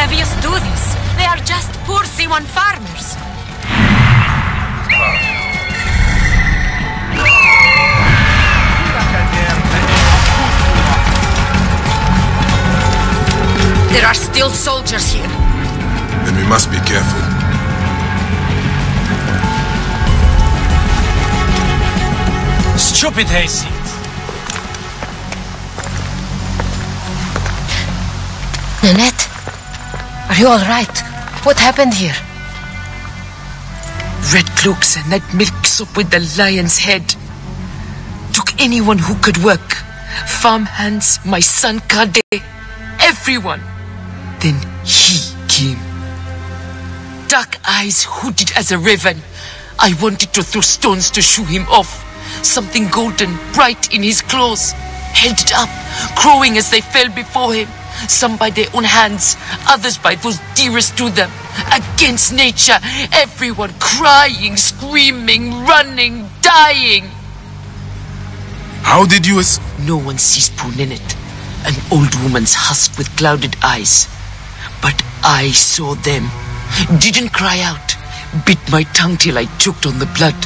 Flavius do this? They are just poor C1 farmers. There are still soldiers here. Then we must be careful. Stupid hayseeds. Nanette? Are you all right? What happened here? Red cloaks and that milk soup with the lion's head. Took anyone who could work. Farmhands, my son Kade, everyone. Then he came. Dark eyes hooded as a raven. I wanted to throw stones to shoo him off. Something golden, bright in his claws. Held it up, crowing as they fell before him. Some by their own hands, others by those dearest to them. Against nature, everyone crying, screaming, running, dying. How did you No one sees poor Ninette, an old woman's husk with clouded eyes. But I saw them. Didn't cry out. Bit my tongue till I choked on the blood.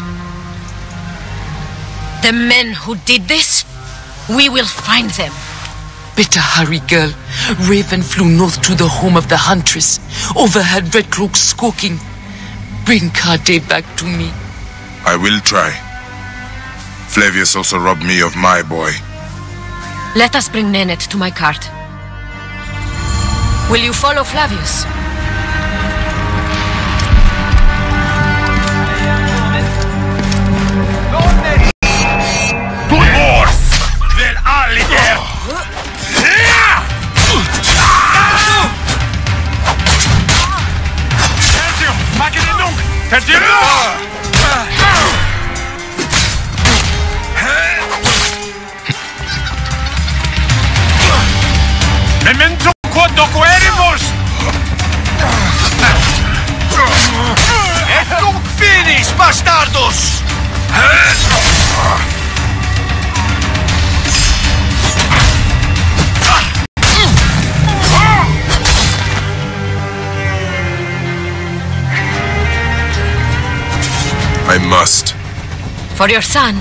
The men who did this? We will find them. Better hurry, girl. Raven flew north to the home of the huntress. Overheard red cloaks squawking. Bring Kade back to me. I will try. Flavius also robbed me of my boy. Let us bring Nanette to my cart. Will you follow Flavius? Memento quando queremos! Et nunc finis, bastardos! I must. For your son.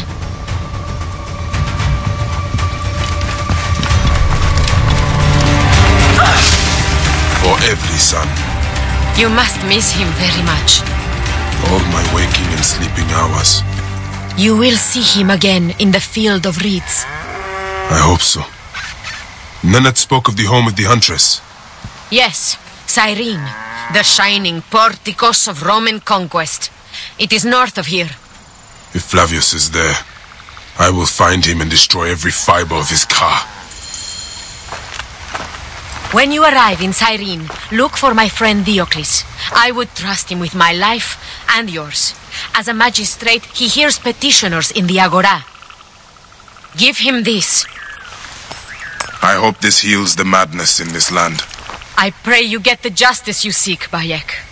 For every son. You must miss him very much. All my waking and sleeping hours. You will see him again in the field of reeds. I hope so. Nanette spoke of the home of the huntress. Yes, Cyrene, the shining porticos of Roman conquest. It is north of here. If Flavius is there, I will find him and destroy every fiber of his car. When you arrive in Cyrene, look for my friend Diocles. I would trust him with my life and yours. As a magistrate, he hears petitioners in the Agora. Give him this. I hope this heals the madness in this land. I pray you get the justice you seek, Bayek.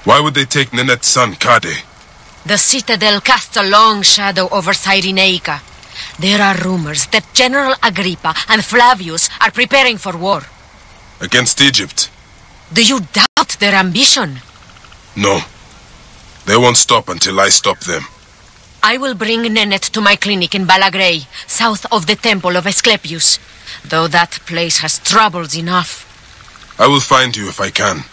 Why would they take Nanette's son, Kade? The citadel casts a long shadow over Cyrenaica. There are rumors that General Agrippa and Flavius are preparing for war. Against Egypt? Do you doubt their ambition? No. They won't stop until I stop them. I will bring Nanette to my clinic in Balagrey, south of the temple of Asclepius. Though that place has troubles enough. I will find you if I can.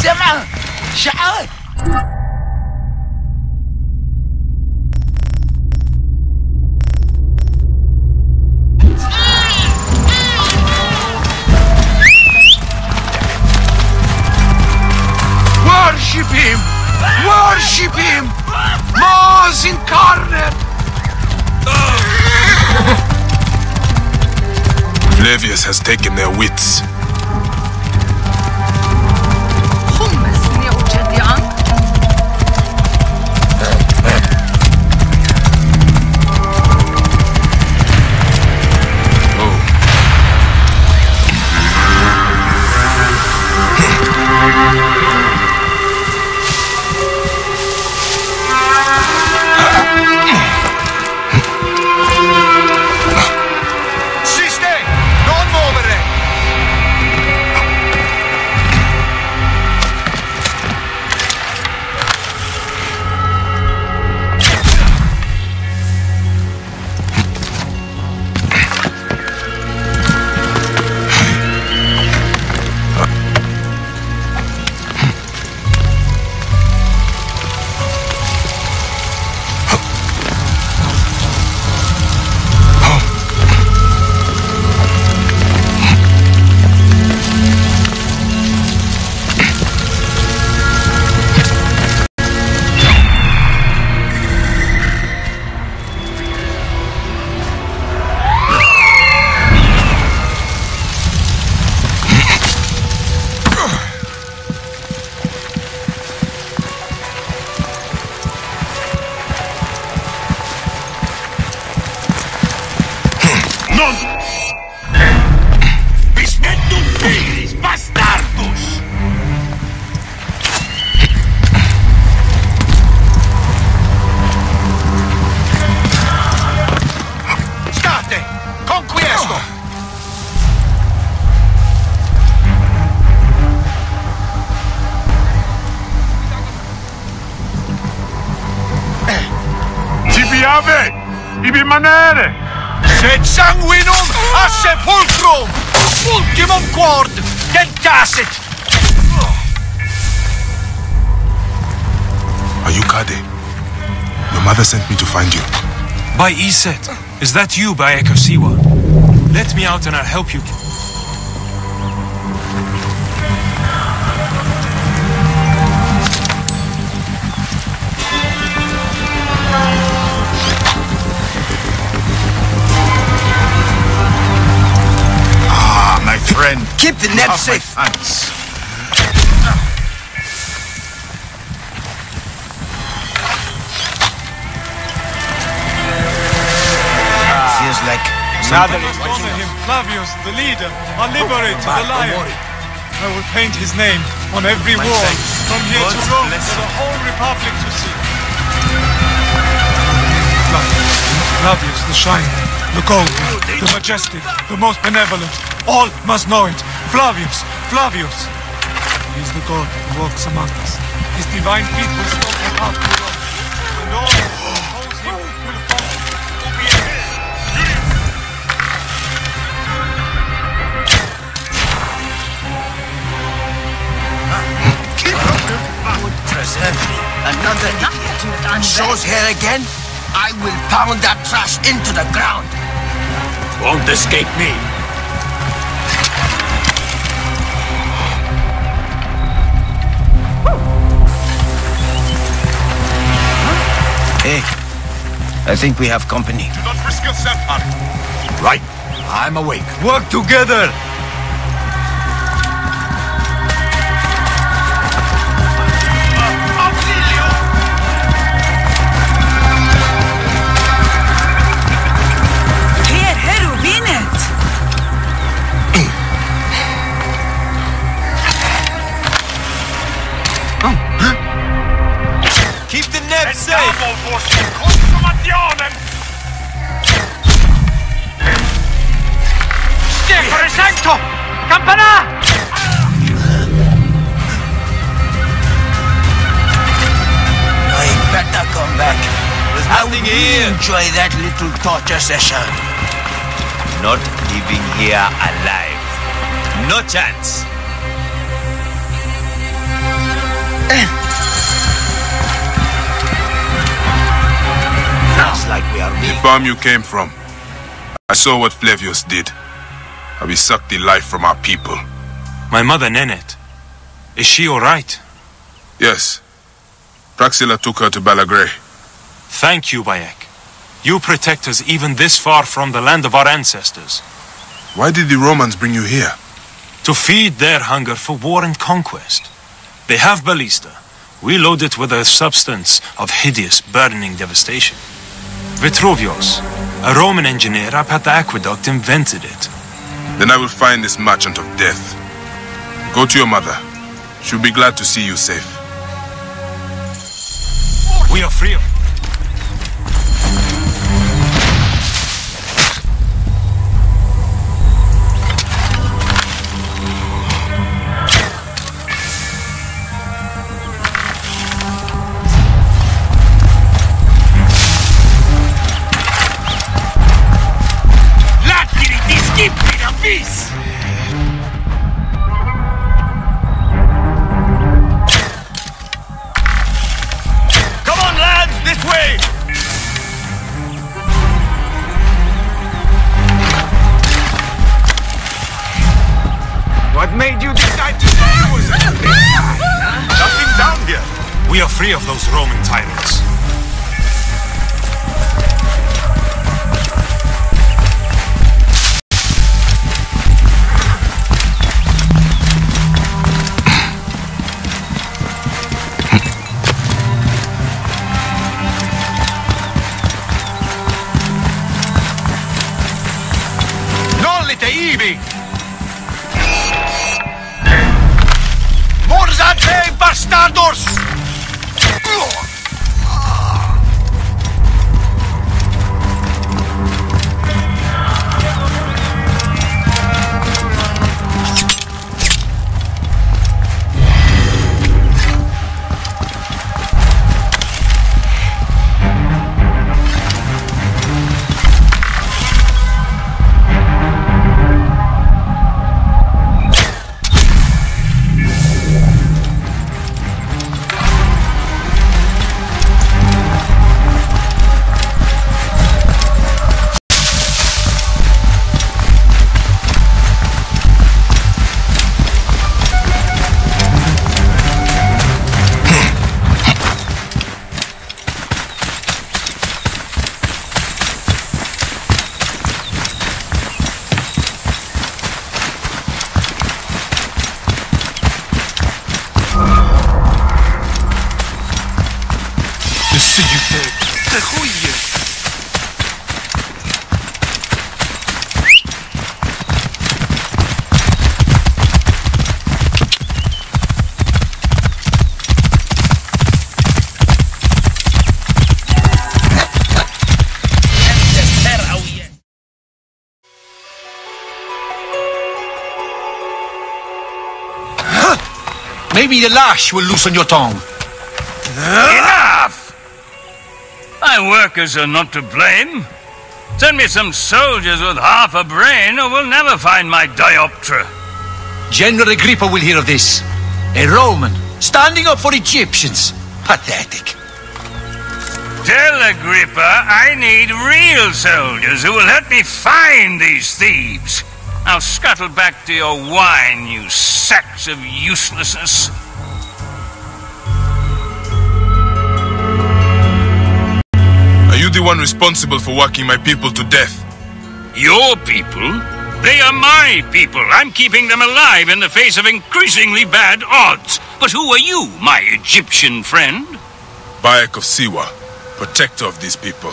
سمع شعار Worship him! Worship him! Mars incarnate! Flavius has taken their wits. Suave! Ibi manere! Sed sanguinum a sepulcrum! Ultimum quod dentacit! Are you Kade? Your mother sent me to find you. By Iset. Is that you, Bayek of Siwa? Let me out and I'll help you. My friend, keep the net safe. Thanks. Feels like Now that it's honor him, Flavius, the leader, our liberator, the lion. I will paint his name on every wall, from here to Rome, for the whole Republic to see. Flavius, the shining, the golden, the majestic, the most benevolent. All must know it. Flavius, Flavius. He is the God who walks among us. His divine feet will stop the path to Rome. And all who oppose him will fall. preserve me. Another idiot. Shows here again? I will pound that trash into the ground. Won't escape me. Hey, I think we have company. Do not risk yourself, Harry. Right. I'm awake. Work together! Keep the net safe! Stefano Santo! Campana! I better come back. There's I nothing will here. enjoy that little torture session. Not leaving here alive. No chance. Sounds like we are The farm you came from. I saw what Flavius did. How he sucked the life from our people. My mother, Nenet. Is she alright? Yes. Praxilla took her to Balagray. Thank you, Bayek. You protect us even this far from the land of our ancestors. Why did the Romans bring you here? To feed their hunger for war and conquest. They have ballista. We load it with a substance of hideous, burning devastation. Vitruvius, a Roman engineer up at the aqueduct, invented it. Then I will find this merchant of death. Go to your mother. She'll be glad to see you safe. We are free of... Come on, lads, this way! What made you decide to say it was a big guy, huh? Nothing down here. We are free of those Roman tyrants. Ibi! Morzate bastardos! goeie. Maybe the lash will loosen your tongue. Enough! My workers are not to blame. Send me some soldiers with half a brain or we'll never find my dioptra. General Agrippa will hear of this. A Roman, standing up for Egyptians. Pathetic. Tell Agrippa I need real soldiers who will help me find these thieves. Now scuttle back to your wine, you sacks of uselessness. Are you the one responsible for working my people to death? Your people? They are my people. I'm keeping them alive in the face of increasingly bad odds. But who are you, my Egyptian friend? Bayek of Siwa, protector of these people.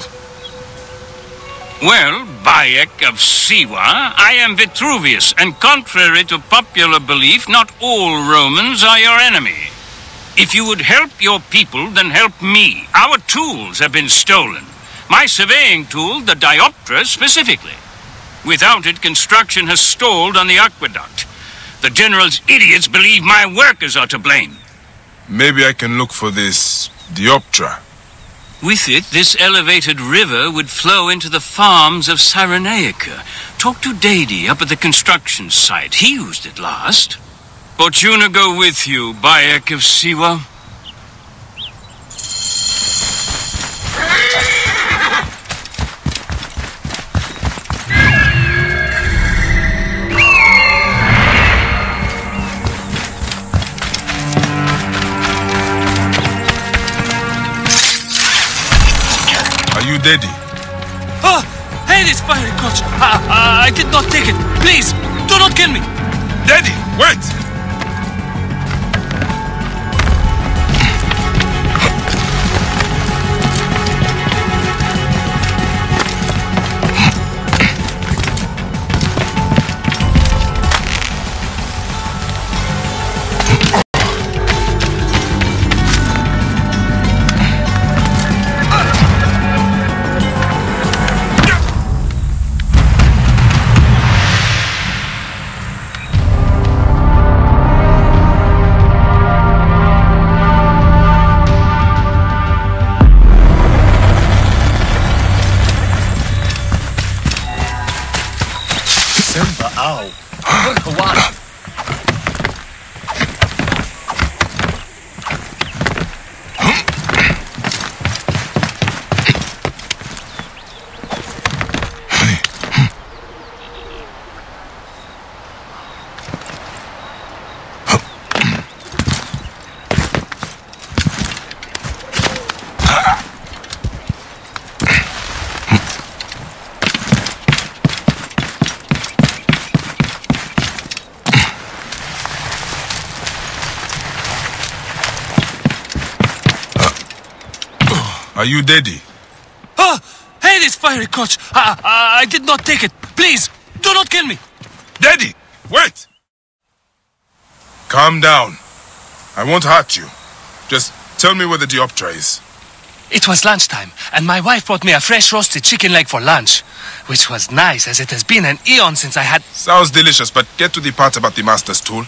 Well, Bayek of Siwa, I am Vitruvius, and contrary to popular belief, not all Romans are your enemy. If you would help your people, then help me. Our tools have been stolen. My surveying tool, the dioptra, specifically. Without it, construction has stalled on the aqueduct. The general's idiots believe my workers are to blame. Maybe I can look for this dioptra. With it, this elevated river would flow into the farms of Cyrenaica. Talk to Dadi up at the construction site. He used it last. Fortuna go with you, Bayek of Siwa. Are you Dadi? Oh, hey, this fiery coach. I did not take it. Please, do not kill me. Dadi, wait! Are you Dadi? Oh, hey, this fiery coach. I did not take it. Please, do not kill me. Dadi, wait! Calm down. I won't hurt you. Just tell me where the dioptra is. It was lunchtime, and my wife brought me a fresh roasted chicken leg for lunch, which was nice, as it has been an eon since I had... Sounds delicious, but get to the part about the master's tool.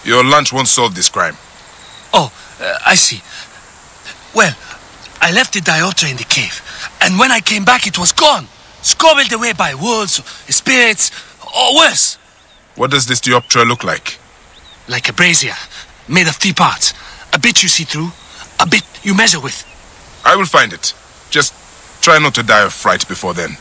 Your lunch won't solve this crime. Oh, I see. Well, I left the dioptra in the cave, and when I came back it was gone, scobbled away by wolves, spirits, or worse. What does this dioptra look like? Like a brazier, made of 3 parts. A bit you see through, a bit you measure with. I will find it. Just try not to die of fright before then.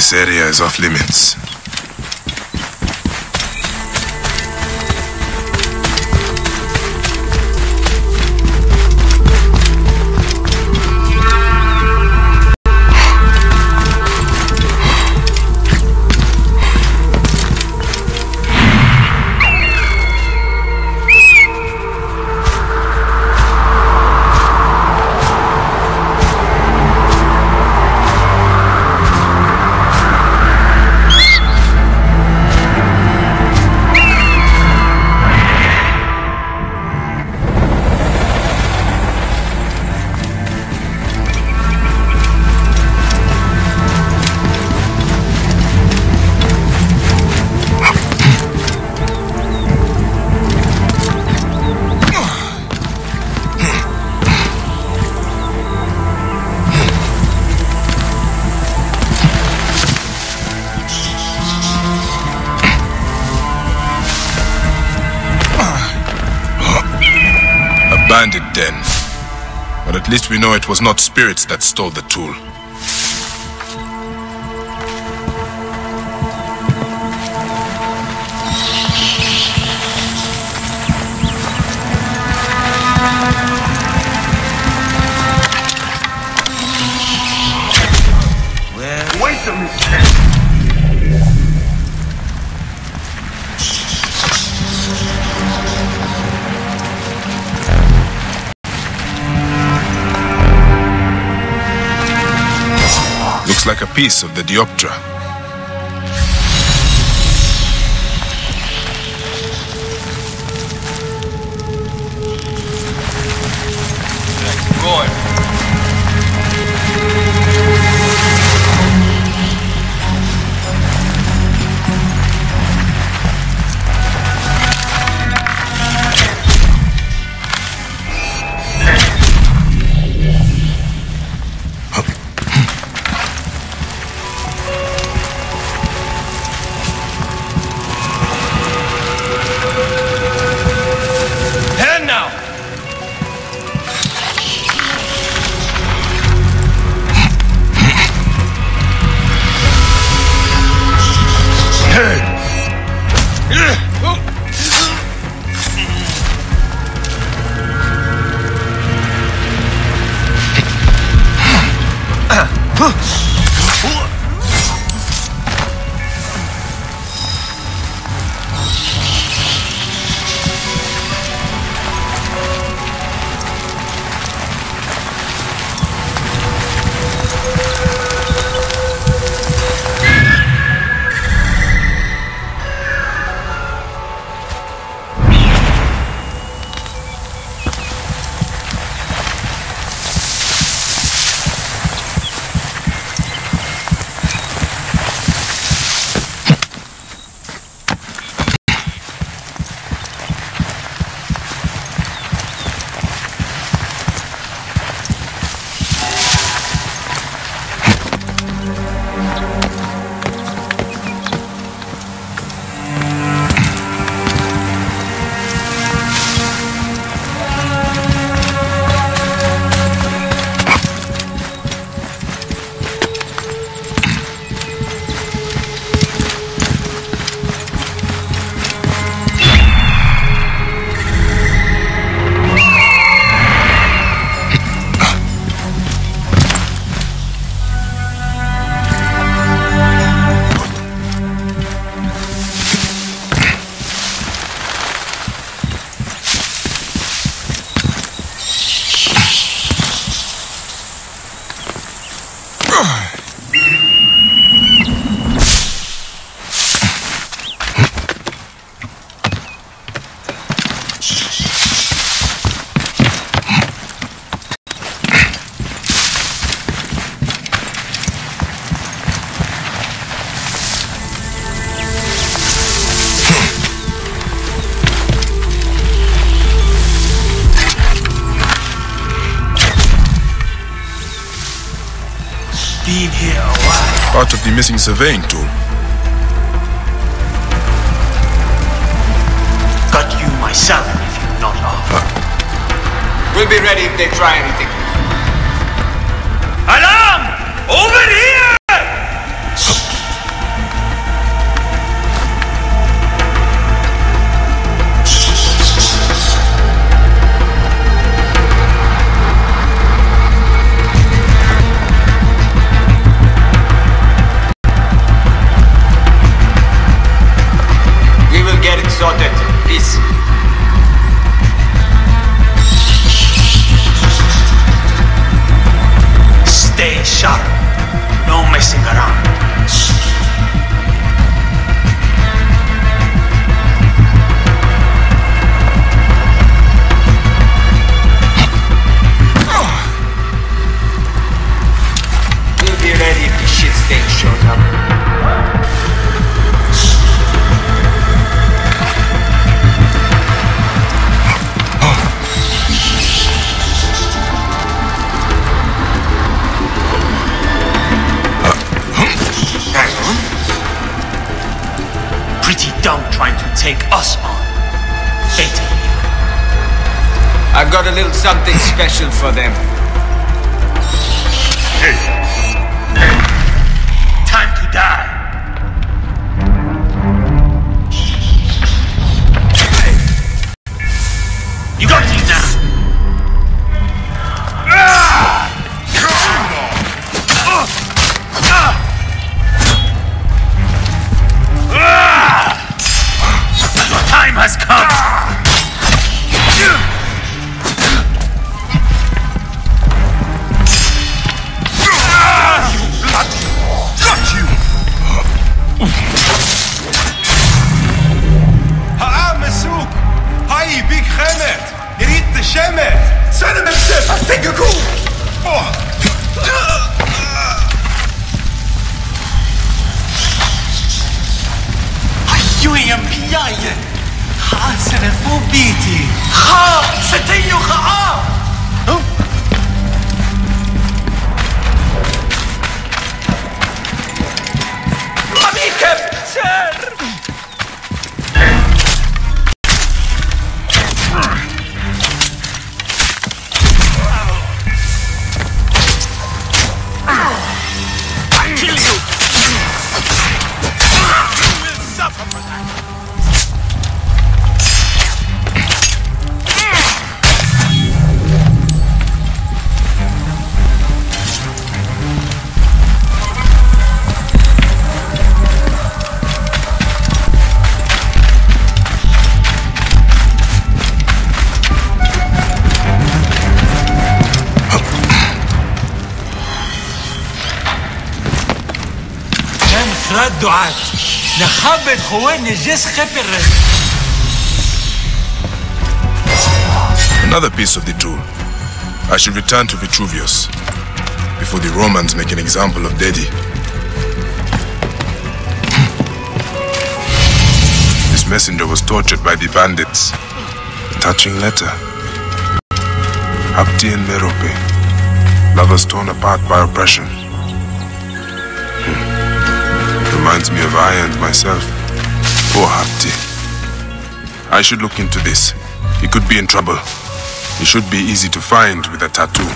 This area is off limits. Bandit den. But at least we know it was not spirits that stole the tool. Wait a minute. Looks like a piece of the Dioptra. Been here a while. Part of the missing surveying tool. Got you myself if you're not off. We'll be ready if they try anything. Alarm! Over here! messing around. We'll be ready if the shit stain shows up. Pretty dumb trying to take us on. Fatal. I've got a little something special for them. Time to die. You got these now. Your time has come. Another piece of the tool. I should return to Vitruvius before the Romans make an example of Dedi. This messenger was tortured by the bandits. A touching letter. Hapti and Merope, lovers torn apart by oppression. Reminds me of I and myself. Poor Hapti. I should look into this. He could be in trouble. He should be easy to find with a tattoo.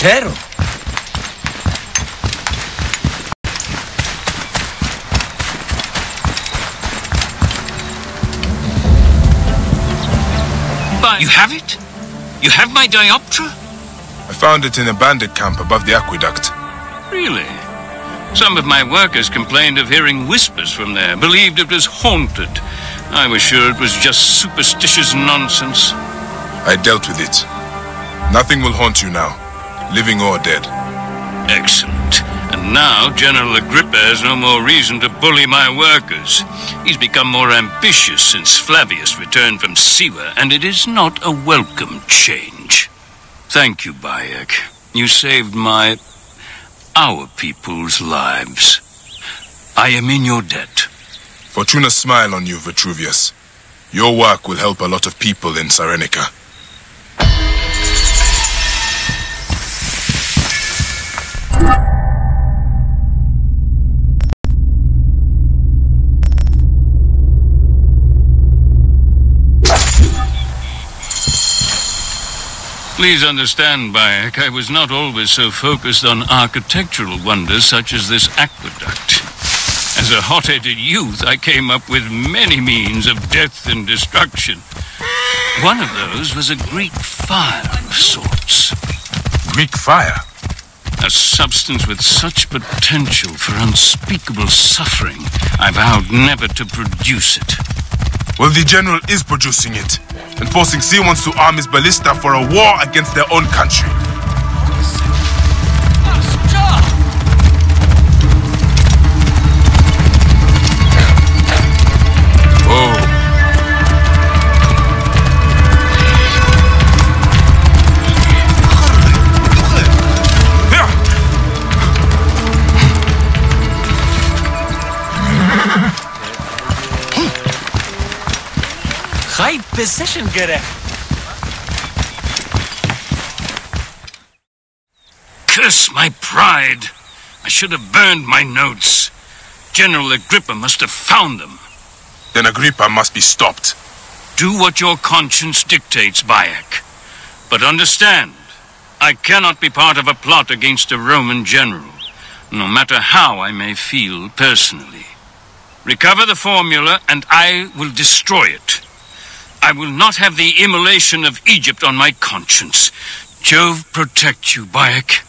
Chero. You have it? You have my dioptra? I found it in a bandit camp above the aqueduct. Really? Some of my workers complained of hearing whispers from there, believed it was haunted. I was sure it was just superstitious nonsense. I dealt with it. Nothing will haunt you now, living or dead. Excellent. And now General Agrippa has no more reason to bully my workers. He's become more ambitious since Flavius returned from Siwa, and it is not a welcome change. Thank you, Bayek. You saved our people's lives. I am in your debt. Fortuna smile on you, Vitruvius. Your work will help a lot of people in Cyrenaica. Please understand, Bayek, I was not always so focused on architectural wonders such as this aqueduct. As a hot-headed youth, I came up with many means of death and destruction. One of those was a Greek fire of sorts. Greek fire? A substance with such potential for unspeakable suffering, I vowed never to produce it. Well, the General is producing it, and forcing Siwans to arm his ballista for a war against their own country. High position, Gere. Curse my pride! I should have burned my notes. General Agrippa must have found them. Then Agrippa must be stopped. Do what your conscience dictates, Bayek. But understand, I cannot be part of a plot against a Roman general, no matter how I may feel personally. Recover the formula, and I will destroy it. I will not have the immolation of Egypt on my conscience. Jove protect you, Bayek.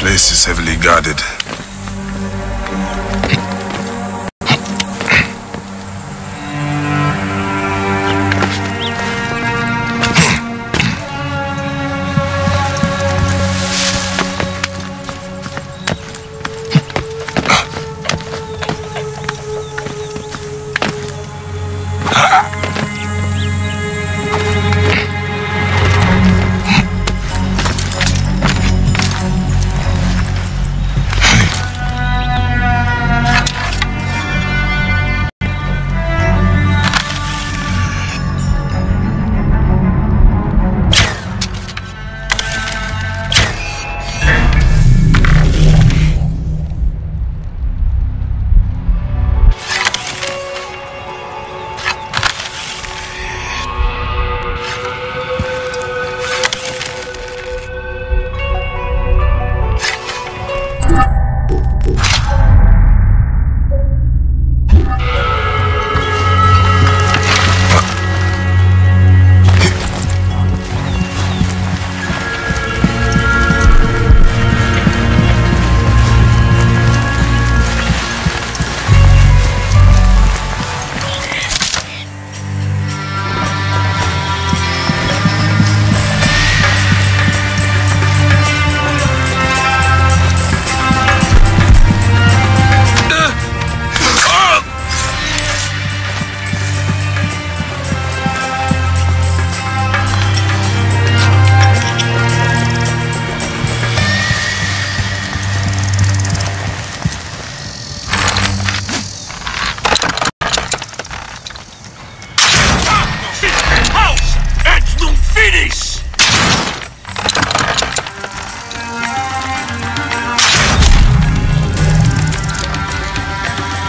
place is heavily guarded.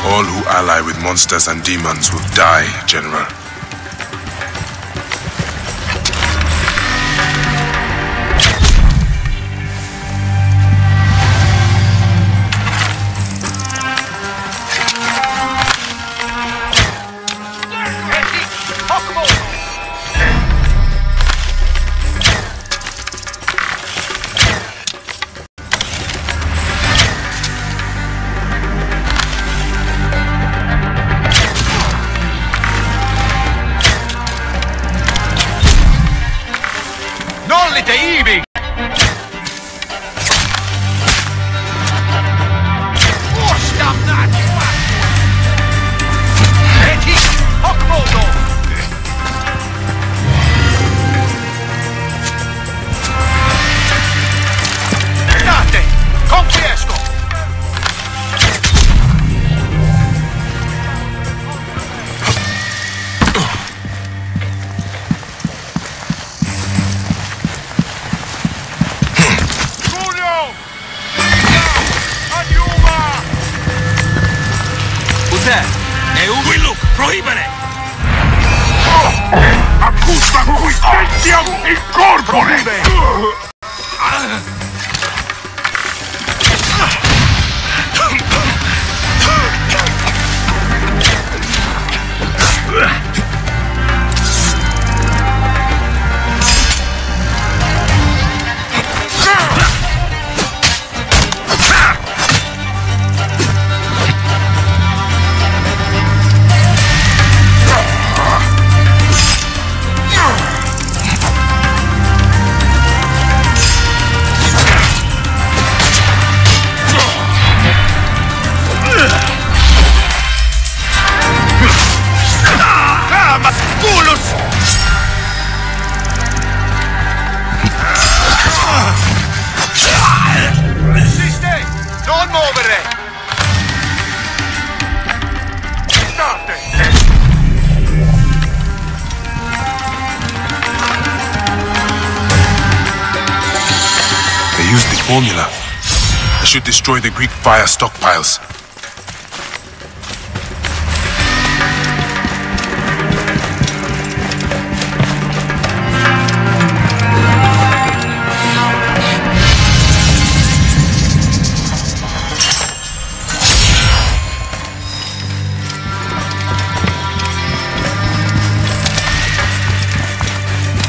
All who ally with monsters and demons will die, General. Prohibere! Accusa quistentiam incorpore! Formula. I should destroy the Greek fire stockpiles.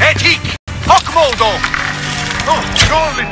Etik! Hoc modo! Oh, surely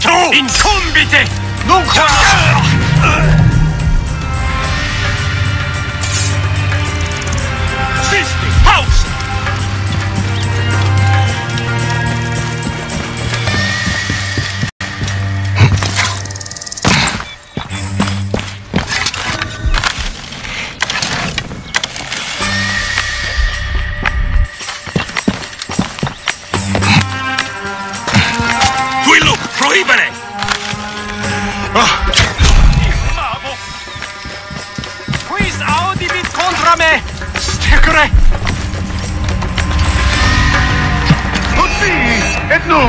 true! Incumbite! Nunca! Sisti! House! Tuillu, prohibere! Quis audivit contra me! Stecere! Tutti! Et nu!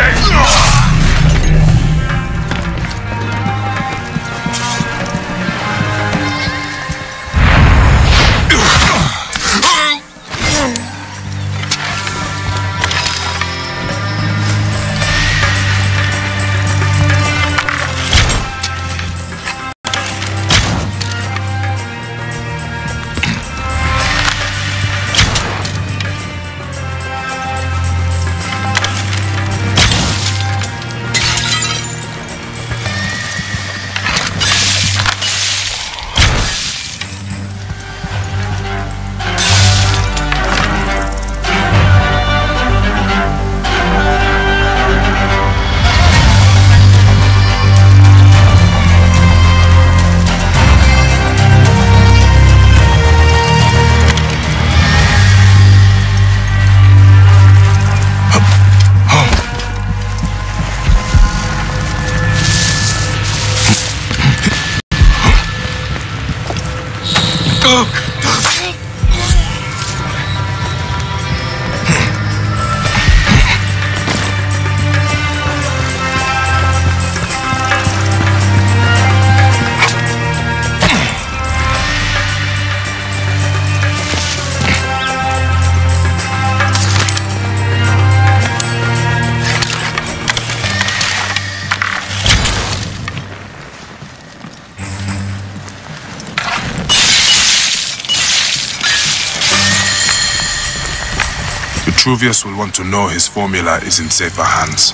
Vitruvius will want to know his formula is in safer hands.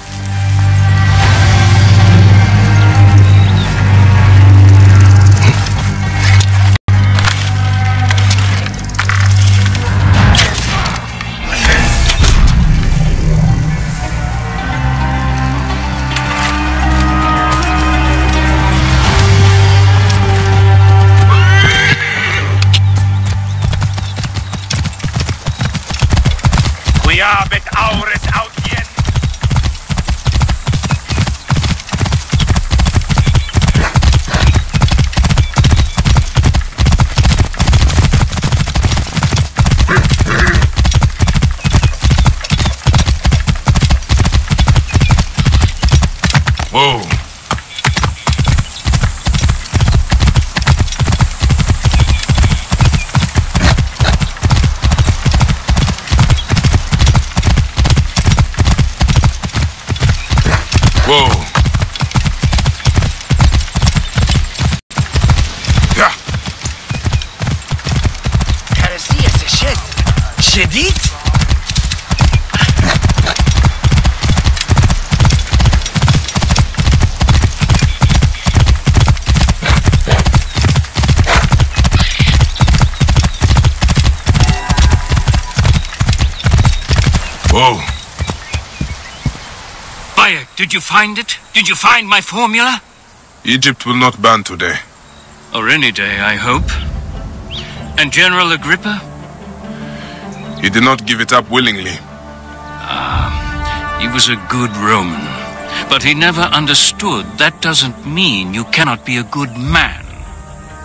Quiabet aures audien! Whoa! Whoa! Yeah! Heresia se shed. Shedit? Whoa! Bayek, did you find it? Did you find my formula? Egypt will not ban today. Or any day, I hope. And General Agrippa? He did not give it up willingly. He was a good Roman. But he never understood that doesn't mean you cannot be a good man.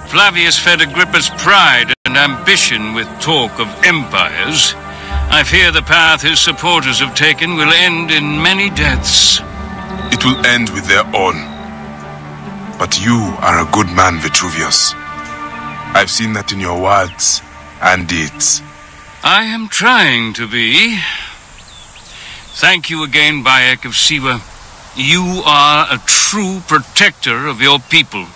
Flavius fed Agrippa's pride and ambition with talk of empires. I fear the path his supporters have taken will end in many deaths. It will end with their own. But you are a good man, Vitruvius. I've seen that in your words and deeds. I am trying to be. Thank you again, Bayek of Siwa. You are a true protector of your people.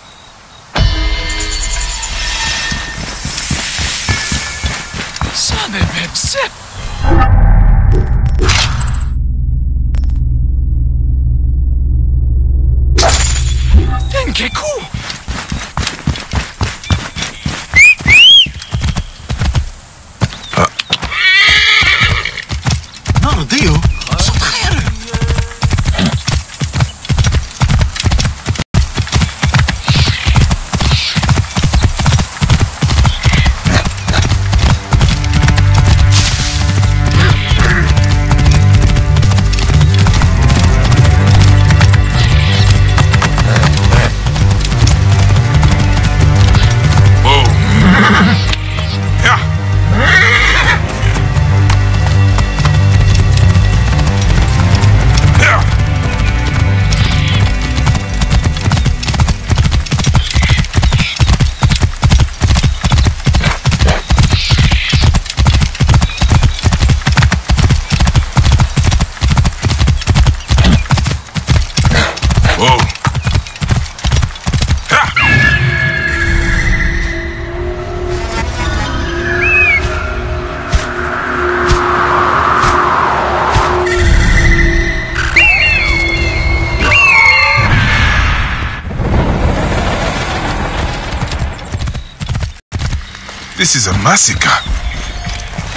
This is a massacre.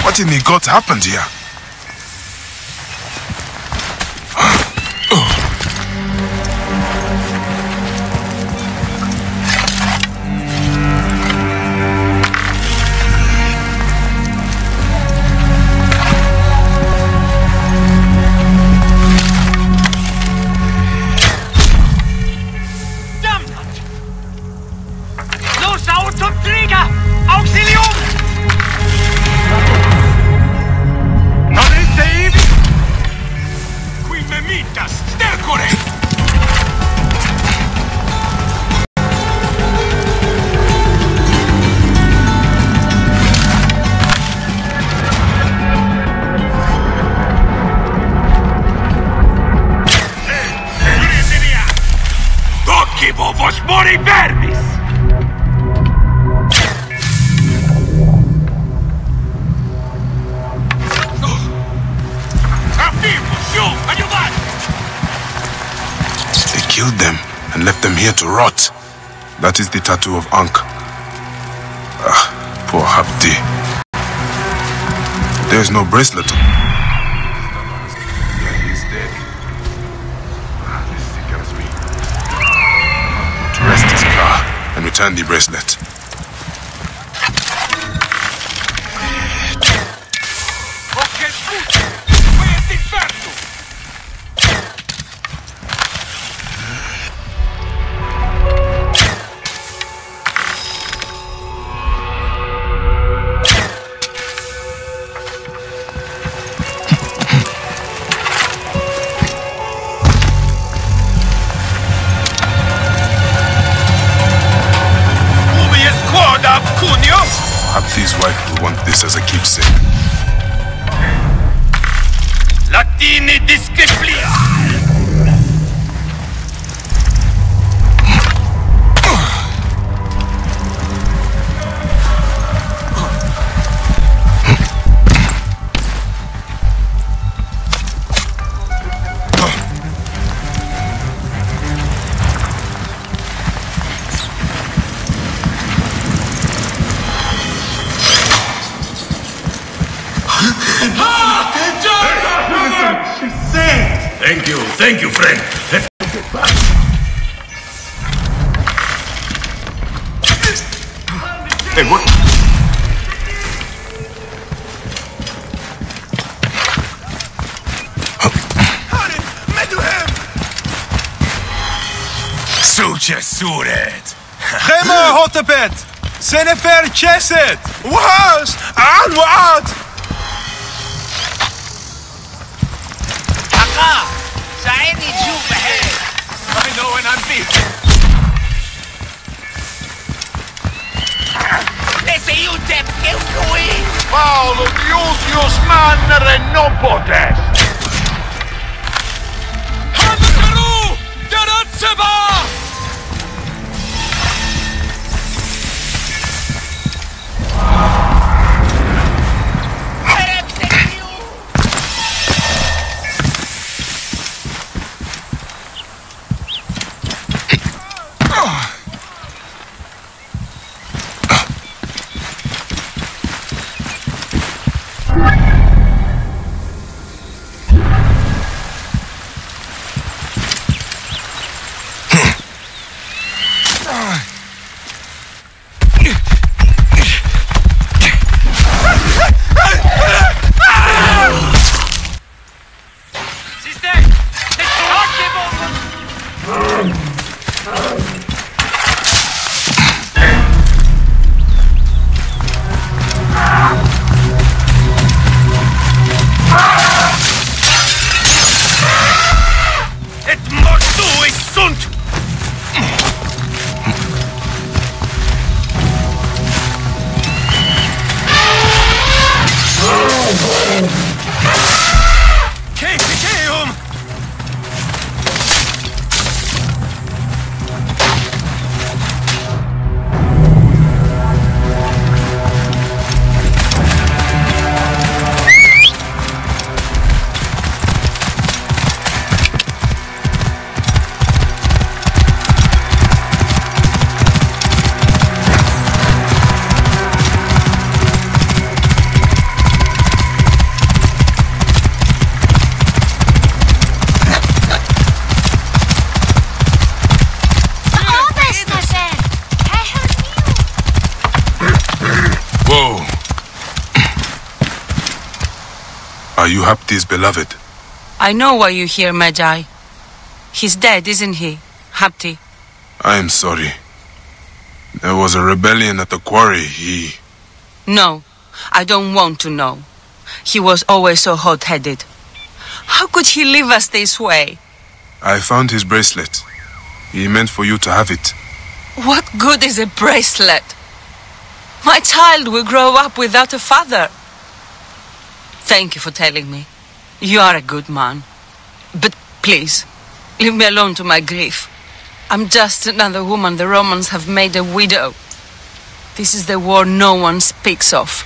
What in the gods happened here? Killed them and left them here to rot. That is the tattoo of Ankh. Ah, poor Habdi. There is no bracelet. Yeah, he is dead. This sickens me. To rest his car and return the bracelet. Abdi's wife will want this as a keepsake. Latini disciplia! Thank you, friend. Let's get back. Hey, what? Suce suret. Chema hotepet. Senefer cheset. Was an waat. I know when I'm beat. Paolo, Dios mannere non potes. Hankaru! Daratseba! Are you Hapti's beloved? I know why you're here, Magi. He's dead, isn't he, Hapti? I am sorry. There was a rebellion at the quarry. No, I don't want to know. He was always so hot-headed. How could he leave us this way? I found his bracelet. He meant for you to have it. What good is a bracelet? My child will grow up without a father. Thank you for telling me. You are a good man. But please, leave me alone to my grief. I'm just another woman the Romans have made a widow. This is the war no one speaks of.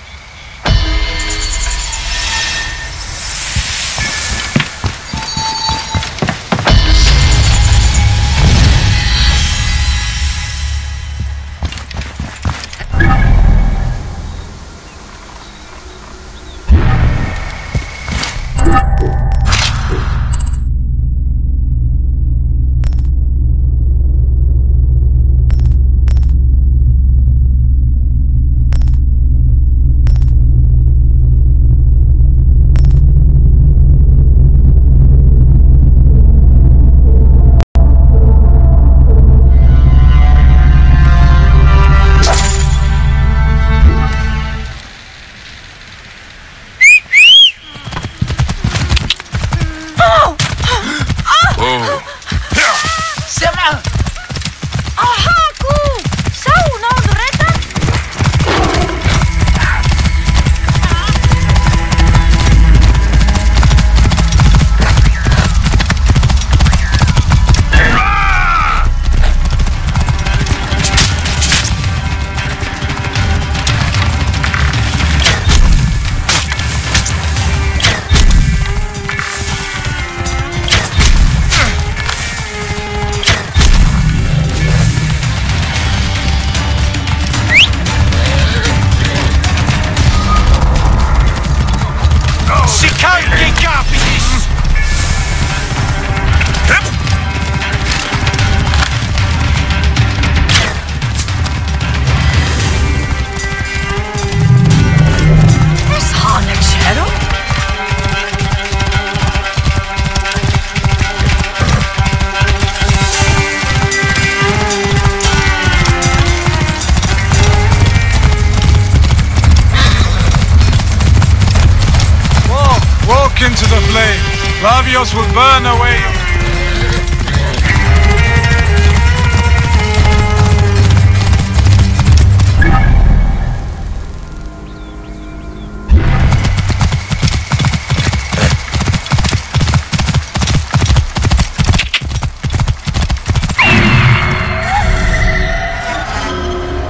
Into the flame. Flavius will burn away.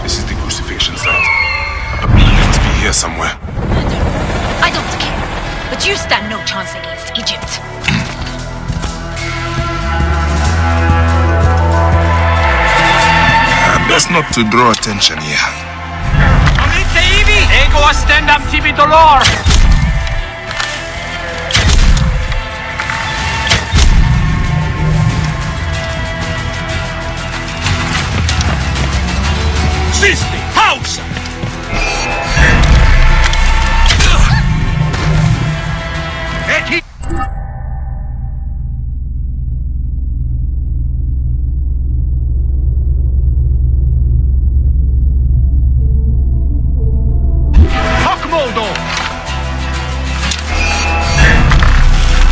This is the crucifixion site. It must be here somewhere. I don't care, but you stand no chance against Egypt. Best not to draw attention here. Ego astendam tibi dolor! Sisti, hausa!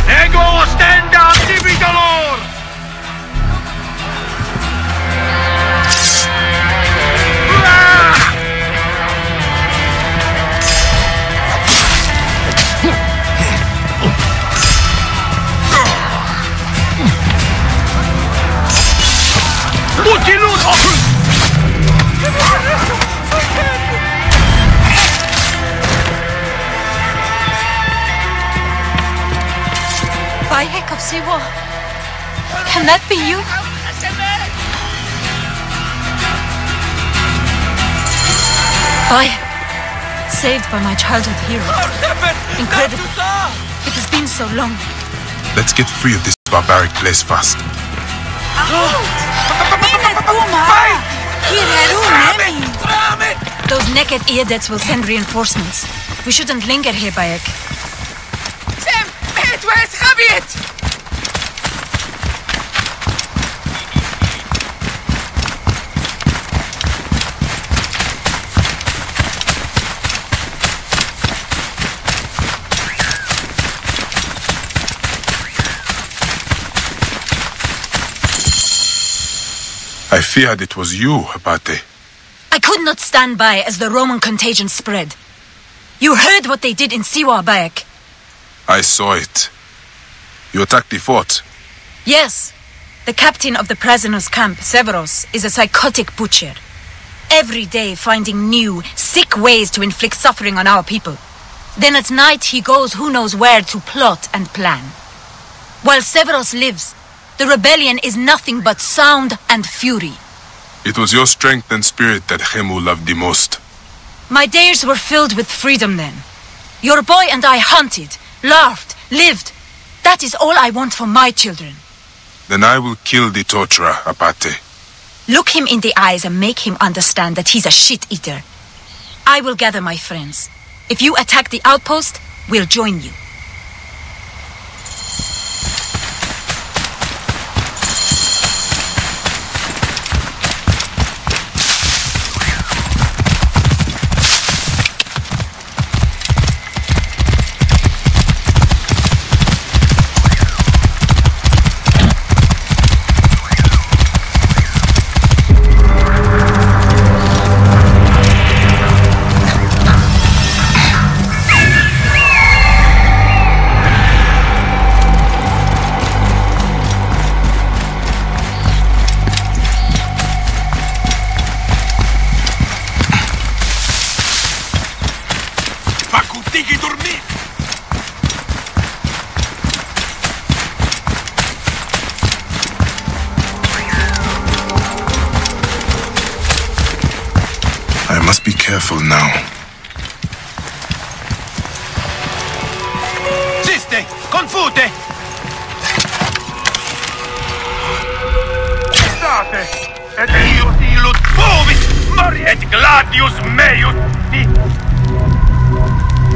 Ego ostenda tibi dolor! By heck of Siwa, can that be you? By saved by my childhood hero. Incredible. It has been so long. Let's get free of this barbaric place fast. Those naked Eadets will send reinforcements. We shouldn't linger here, Bayek. Khabit, where's Khabit? I feared it was you, Abate. I could not stand by as the Roman contagion spread. You heard what they did in Siwa, Bayek. I saw it. You attacked the fort. Yes. The captain of the prisoners' camp, Severos, is a psychotic butcher. Every day finding new, sick ways to inflict suffering on our people. Then at night he goes who knows where to plot and plan. While Severos lives, the rebellion is nothing but sound and fury. It was your strength and spirit that Khemu loved the most. My days were filled with freedom then. Your boy and I hunted, laughed, lived. That is all I want for my children. Then I will kill the torturer, Abate. Look him in the eyes and make him understand that he's a shit-eater. I will gather my friends. If you attack the outpost, we'll join you. I must be careful now. Siste! Confute! State! Et io ilut bovis! Mori et gladius meius!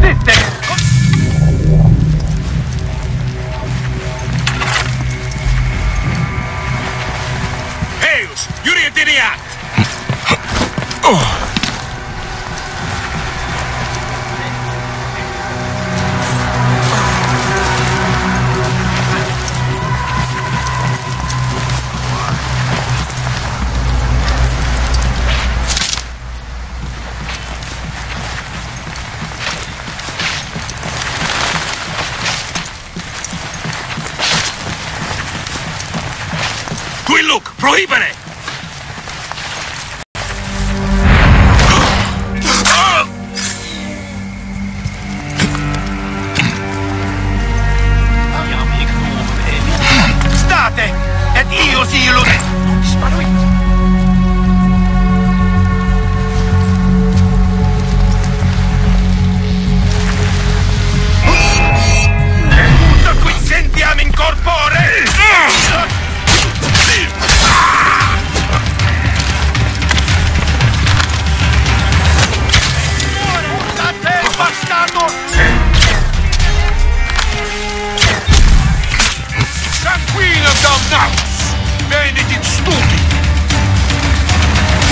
Siste! Eius! Jurietiriat! Oh! Qui look! Prohibere! State! Et io silut! Sparuit! Tutto qui sentiamo in corpore! Bastardo! Tranquillo, damnatus! Benedit studi!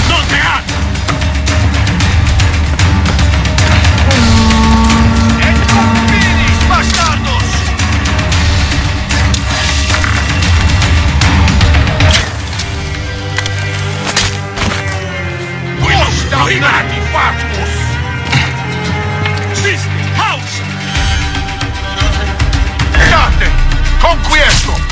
Non teat! Et finis, bastardos! Quos damnati factus! House! State! Conquiesto!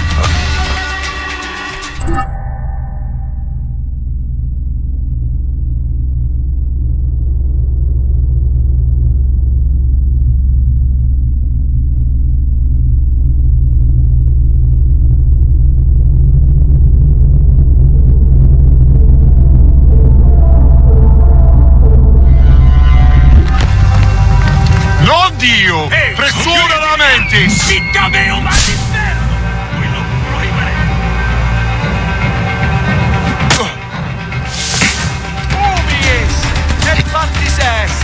Dio! Pressura la mente! Sitta meo magisterno! Quello proibere! Ubies! Et partis est!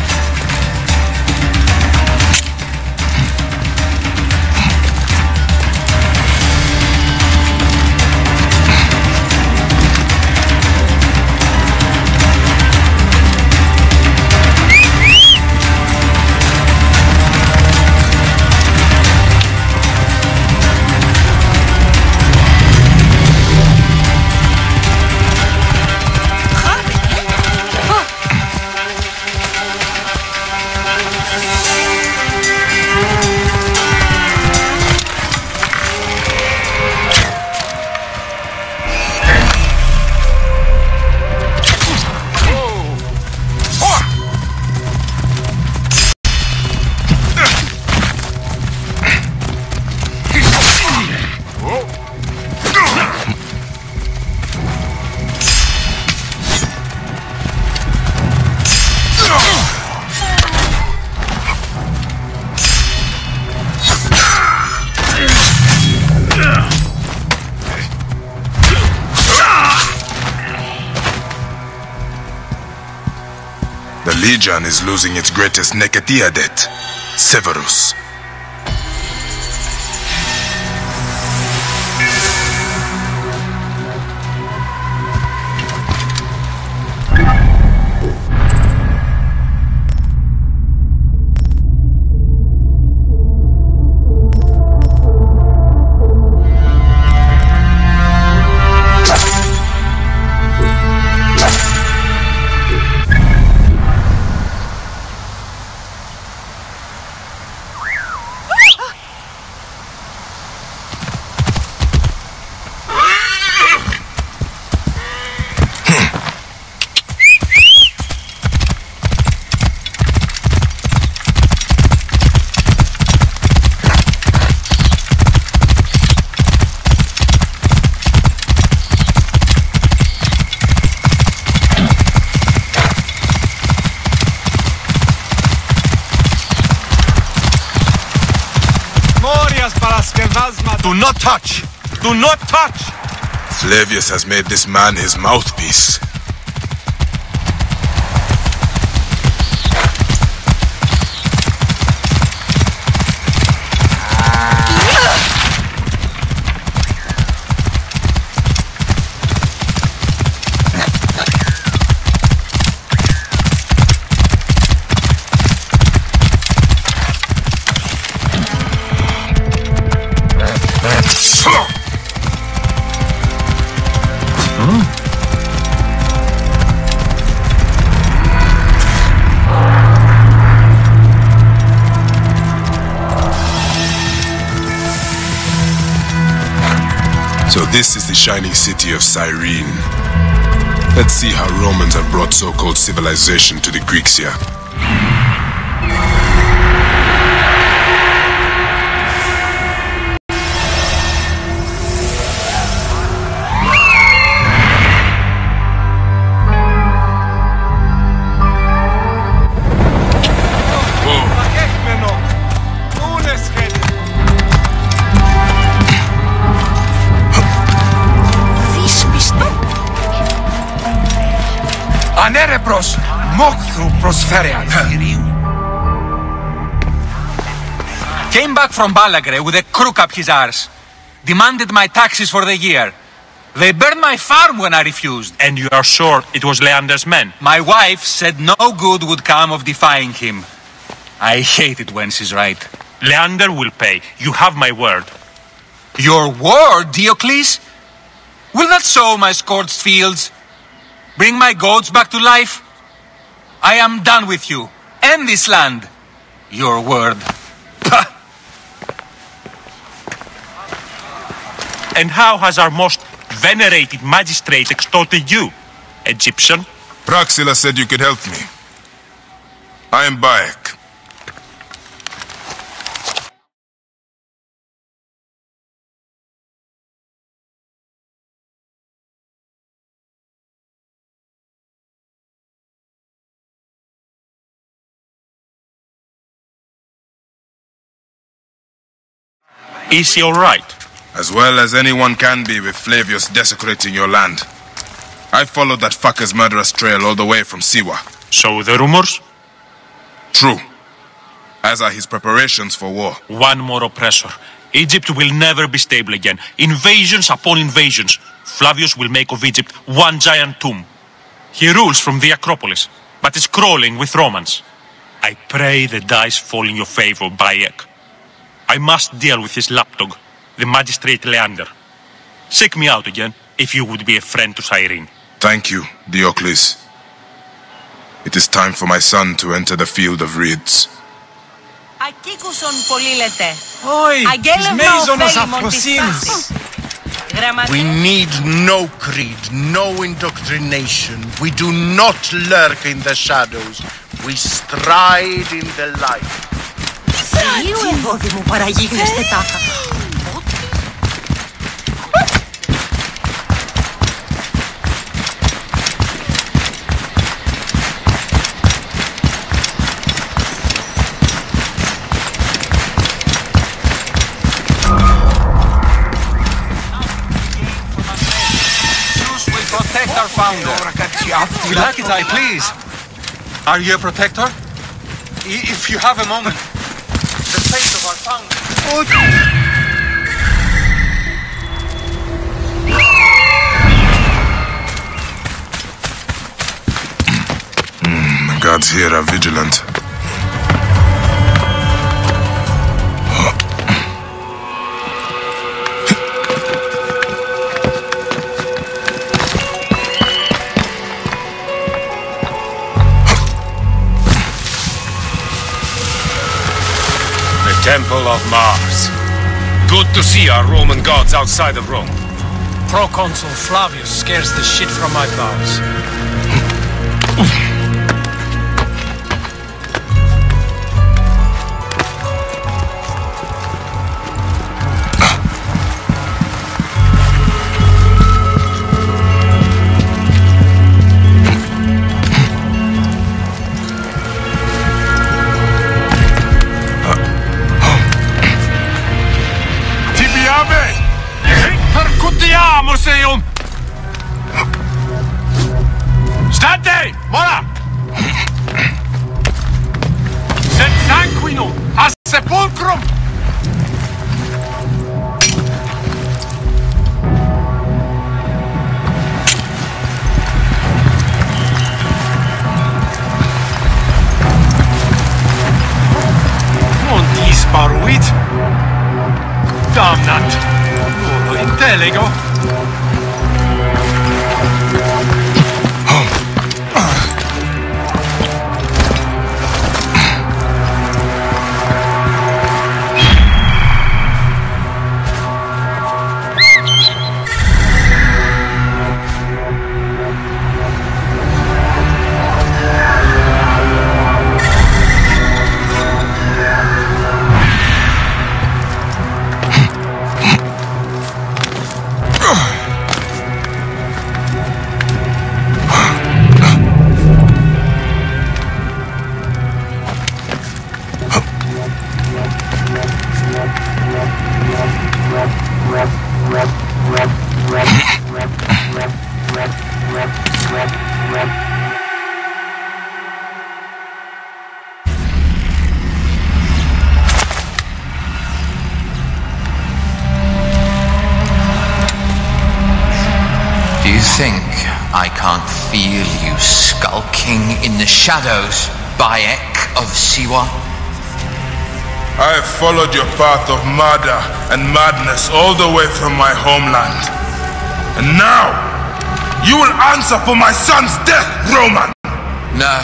Legion is losing its greatest Neketiadet, Severus. Do not touch! Do not touch! Flavius has made this man his mouthpiece. So this is the shining city of Cyrene. Let's see how Romans have brought so-called civilization to the Greeks here. Anerebros, Mokthru Prospherian. Came back from Balagre with a crook up his arse. Demanded my taxes for the year. They burned my farm when I refused. And you are sure it was Leander's men? My wife said no good would come of defying him. I hate it when she's right. Leander will pay. You have my word. Your word, Diocles? Will that sow my scorched fields? Bring my goats back to life? I am done with you. End this land. Your word. And how has our most venerated magistrate extorted you, Egyptian? Praxilla said you could help me. I am Bayek. Is he all right? As well as anyone can be with Flavius desecrating your land. I followed that fucker's murderous trail all the way from Siwa. So the rumors? True. As are his preparations for war. One more oppressor. Egypt will never be stable again. Invasions upon invasions. Flavius will make of Egypt one giant tomb. He rules from the Acropolis, but is crawling with Romans. I pray the dice fall in your favor, Bayek. I must deal with his lapdog, the magistrate Leander. Seek me out again, if you would be a friend to Cyrene. Thank you, Diocles. It is time for my son to enter the field of reeds. We need no creed, no indoctrination. We do not lurk in the shadows. We stride in the light. Protect our founder. Lakizai, please. Are you a protector? If you have a moment, the fate of our founder. The guards here are vigilant. Temple of Mars. Good to see our Roman gods outside of Rome. Proconsul Flavius scares the shit from my pals. Percutiamoseum! State! Mora! Sed sanguinum a sepulcrum! Non disparuit! Damnat! Intellego! Do you think I can't feel you skulking in the shadows, Bayek of Siwa? I have followed your path of murder and madness all the way from my homeland. And now, you will answer for my son's death, Roman! No,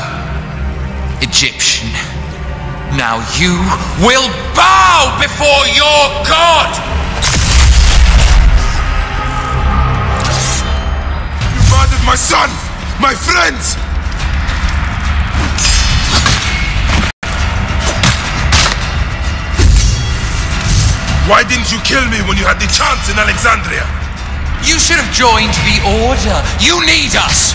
Egyptian. Now you will bow before your God! You murdered my son! My friends! Why didn't you kill me when you had the chance in Alexandria? You should have joined the Order. You need us!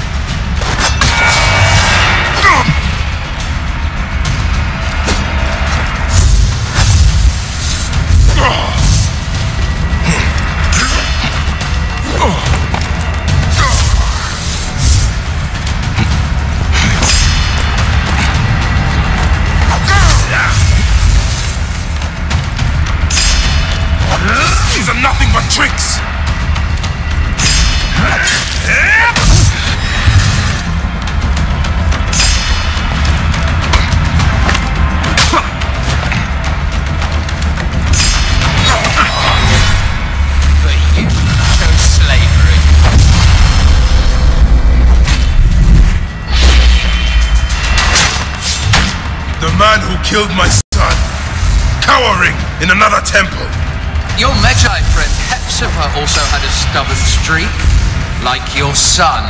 These are nothing but tricks! The man who killed my son, cowering in another temple. Your Magi friend Hepzibah also had a stubborn streak, like your son.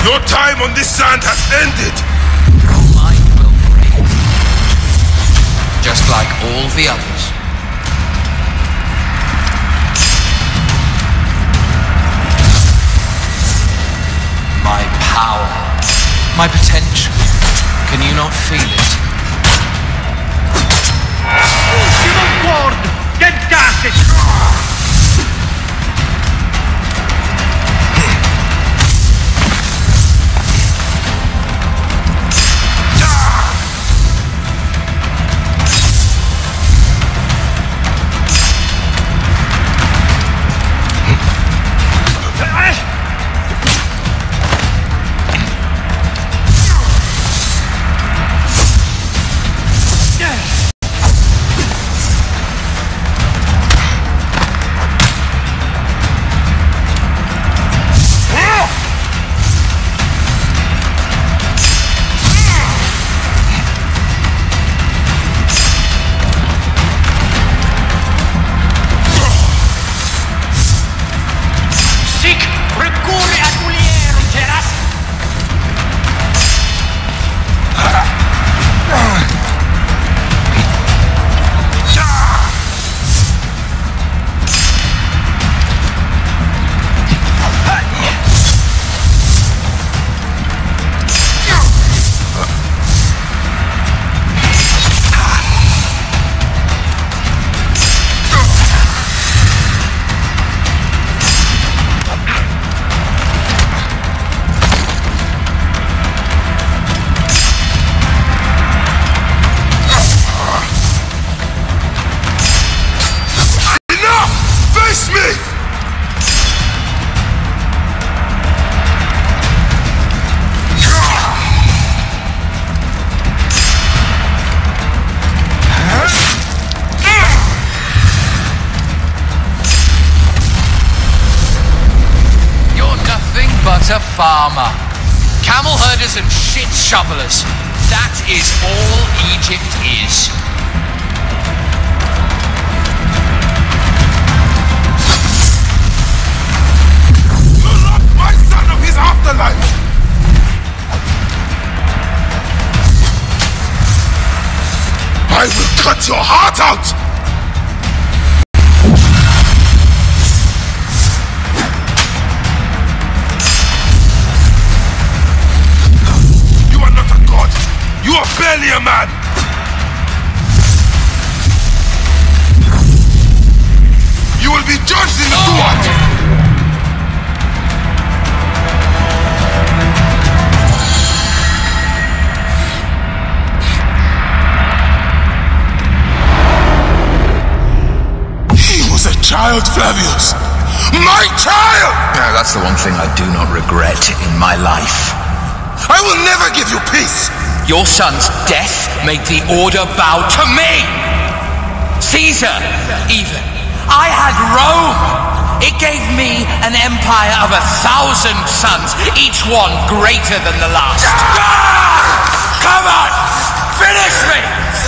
Your time on this sand has ended! Your mind will break, just like all the others. My power, my potential. Can you not feel it? Ultimate word! Get started! A farmer, camel herders and shit shovelers. That is all Egypt is. You robbed my son of his afterlife! I will cut your heart out! You are barely a man! You will be judged in the Duat! He was a child, Flavius! My child! No, that's the one thing I do not regret in my life. I will never give you peace! Your son's death made the Order bow to me! Caesar, even. I had Rome! It gave me an empire of 1,000 sons, each one greater than the last. Come on! Finish me!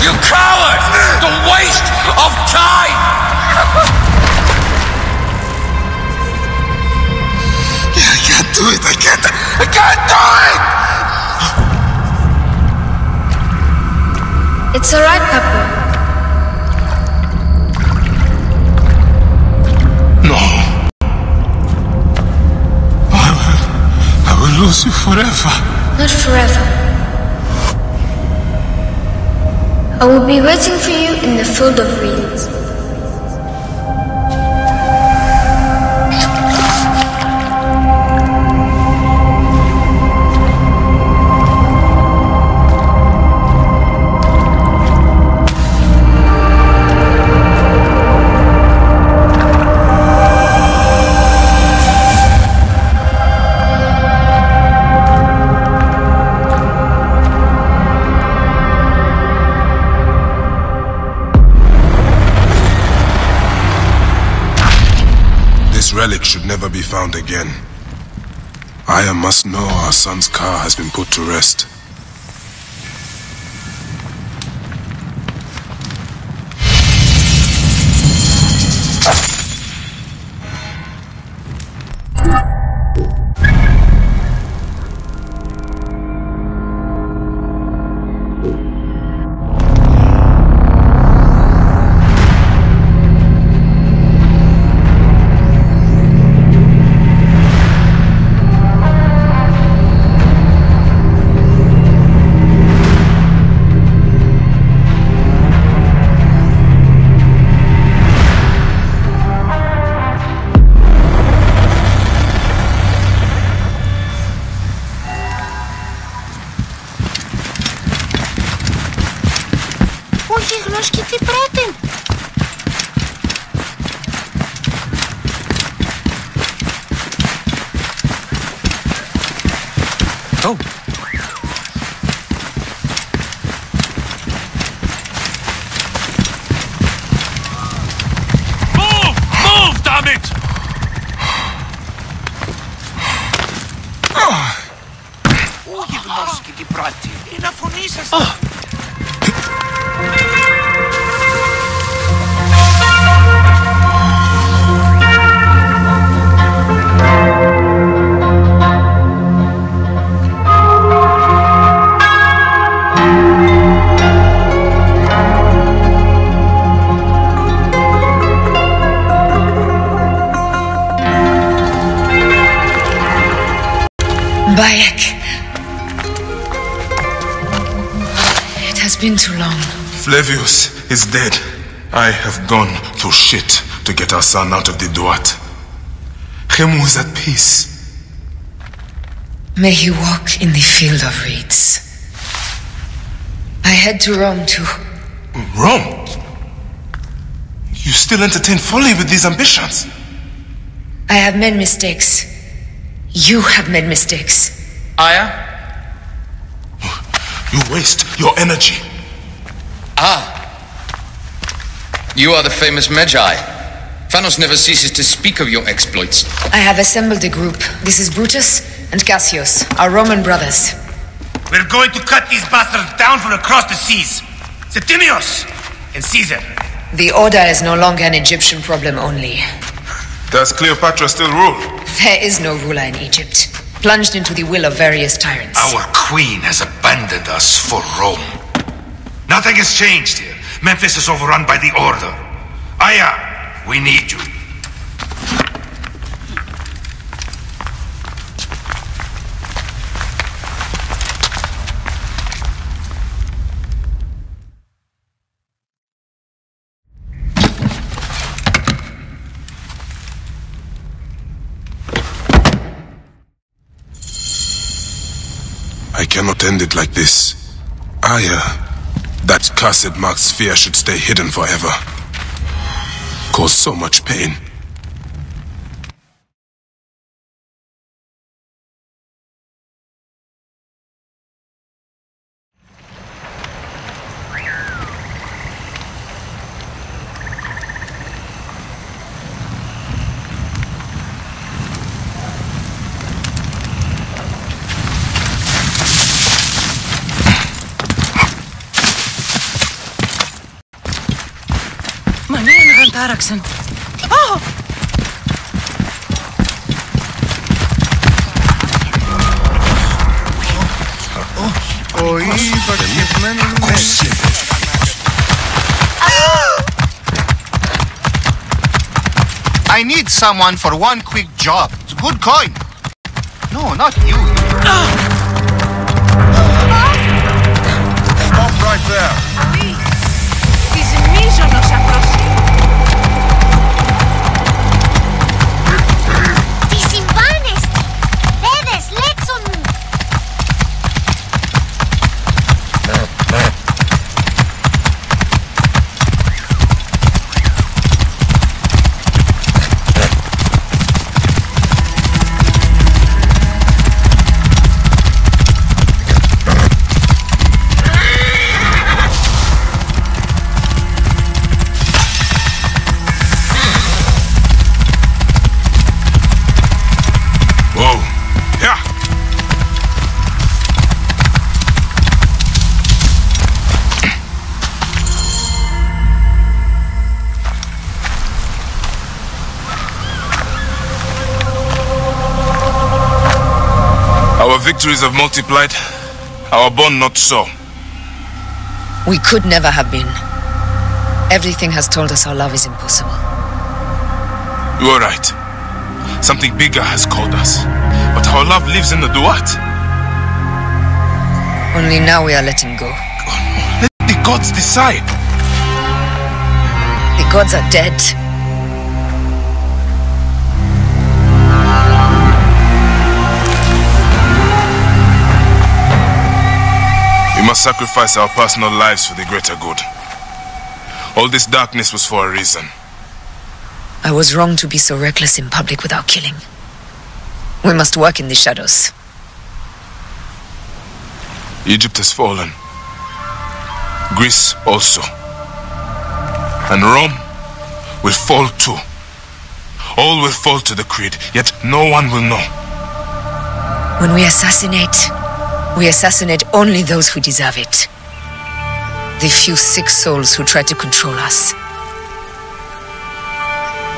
You coward! The waste of time! I can't do it! I can't do it! It's alright, Papa. No. I will lose you forever. Not forever. I will be waiting for you in the field of reeds. Relic should never be found again. Aya must know our son's car has been put to rest. Oh. Move, damn it! Bayek. It has been too long. Flavius is dead. I have gone through shit to get our son out of the Duat. Khemu is at peace. May he walk in the field of reeds. I head to Rome too. Rome? You still entertain folly with these ambitions? I have made mistakes. You have made mistakes. Aya? You waste your energy. Ah. You are the famous Magi. Thanos never ceases to speak of your exploits. I have assembled a group. This is Brutus and Cassius, our Roman brothers. We're going to cut these bastards down from across the seas. Septimius and Caesar. The Order is no longer an Egyptian problem only. Does Cleopatra still rule? There is no ruler in Egypt, plunged into the will of various tyrants. Our queen has abandoned us for Rome. Nothing has changed here. Memphis is overrun by the Order. Aya, we need you. I cannot end it like this. Aya, that cursed marked sphere should stay hidden forever. Cause so much pain. Taraksen. Oh! I need someone for one quick job. It's good coin. No, not you. Stop right there. Our victories have multiplied, our bond not so. We could never have been. Everything has told us our love is impossible. You are right. Something bigger has called us. But our love lives in the Duat. Only now we are letting go. Let the gods decide. The gods are dead. We must sacrifice our personal lives for the greater good. All this darkness was for a reason. I was wrong to be so reckless in public without killing. We must work in the shadows. Egypt has fallen. Greece also. And Rome will fall too. All will fall to the creed, yet no one will know. When we assassinate only those who deserve it. The few sick souls who try to control us.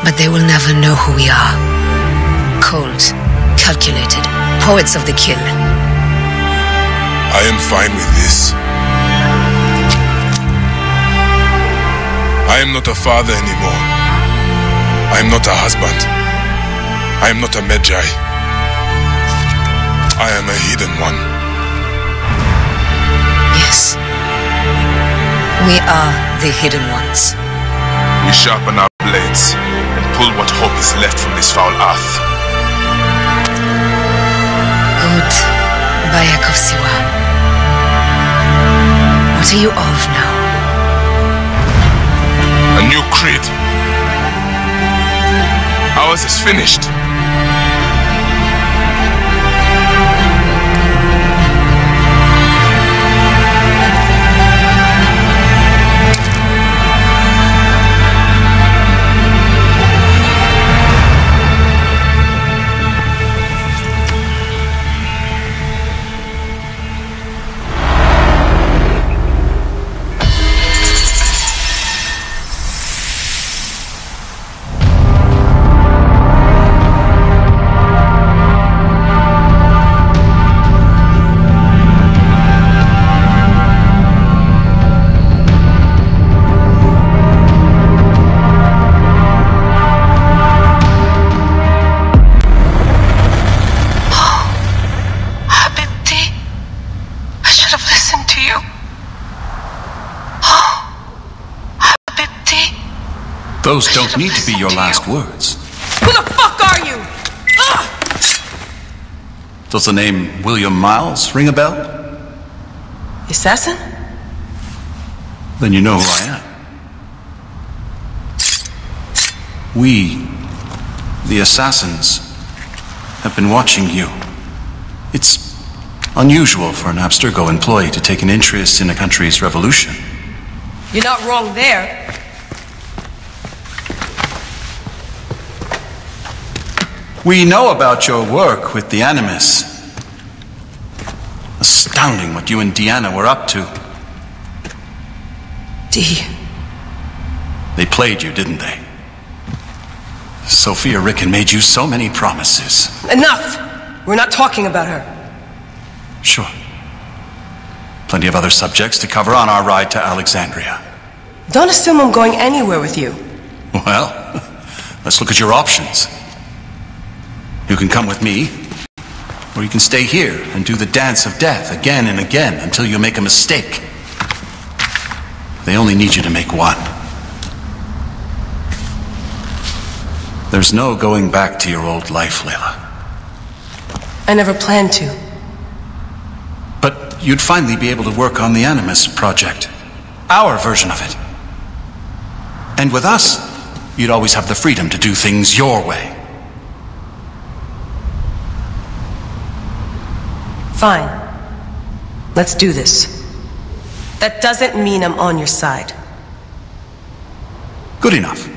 But they will never know who we are. Cold, calculated, poets of the kill. I am fine with this. I am not a father anymore. I am not a husband. I am not a Magi. I am a hidden one. Yes. We are the hidden ones. We sharpen our blades and pull what hope is left from this foul earth. Good. Bayakov Siwa. What are you of now? A new creed. Ours is finished. Those don't need to be your last words. Who the fuck are you? Does the name William Miles ring a bell? Assassin? Then you know who I am. We, the assassins, have been watching you. It's unusual for an Abstergo employee to take an interest in a country's revolution. You're not wrong there. We know about your work with the Animus. Astounding what you and Deanna were up to. Dee. They played you, didn't they? Sophia Ricken made you so many promises. Enough! We're not talking about her. Sure. Plenty of other subjects to cover on our ride to Alexandria. Don't assume I'm going anywhere with you. Well, let's look at your options. You can come with me, or you can stay here and do the dance of death again and again until you make a mistake. They only need you to make one. There's no going back to your old life, Layla. I never planned to. But you'd finally be able to work on the Animus project. Our version of it. And with us, you'd always have the freedom to do things your way. Fine. Let's do this. That doesn't mean I'm on your side. Good enough.